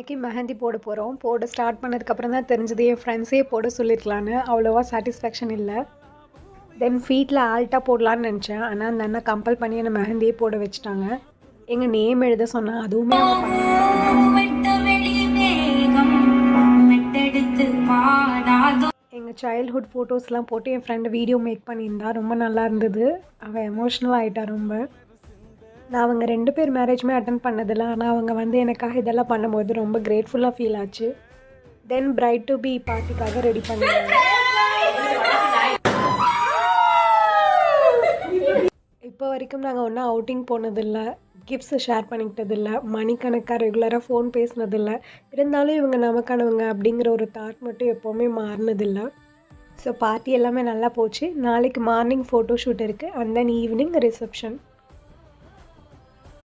நாளைக்கு மெஹந்தி போட போகிறோம். போட ஸ்டார்ட் பண்ணதுக்கப்புறம் தான் தெரிஞ்சது என் ஃப்ரெண்ட்ஸே போட சொல்லியிருக்கலான்னு. அவ்வளோவா சாட்டிஸ்ஃபேக்ஷன் இல்லை. தென் ஃபீட்டில் ஆல்ட்டாக போடலான்னு நினச்சேன். ஆனால் அந்த அண்ணா கம்பல் பண்ணி என்னை மெஹந்தியே போட வச்சுட்டாங்க. எங்கள் நேம் எழுத சொன்னேன், அதுவுமே அவங்க எங்கள் சைல்ட்ஹுட் ஃபோட்டோஸ்லாம் போட்டு என் ஃப்ரெண்டு வீடியோ மேக் பண்ணியிருந்தா. ரொம்ப நல்லா இருந்தது. அவள் எமோஷ்னல் ஆகிட்டா ரொம்ப. நான் அவங்க 2 பேர் மேரேஜுமே அட்டன் பண்ணதில்லை. ஆனால் அவங்க வந்து எனக்காக இதெல்லாம் பண்ணும்போது ரொம்ப கிரேட்ஃபுல்லாக ஃபீல் ஆச்சு. தென் பிரைட் டு பி பார்ட்டிக்காக ரெடி பண்ணிடுவாங்க. இப்போ வரைக்கும் நாங்கள் ஒன்றா அவுட்டிங் போனதில்லை, கிஃப்ட்ஸை ஷேர் பண்ணிக்கிட்டதில்லை, மணிக்கணக்காக ரெகுலராக ஃபோன் பேசினதில்லை. இருந்தாலும் இவங்க நமக்கானவங்க அப்படிங்கிற ஒரு தாட் மட்டும் எப்போவுமே மாறினதில்லை. ஸோ பார்ட்டி எல்லாமே நல்லா போச்சு. நாளைக்கு மார்னிங் ஃபோட்டோ ஷூட் இருக்குது, அண்ட் தென் ஈவினிங் ரிசப்ஷன்.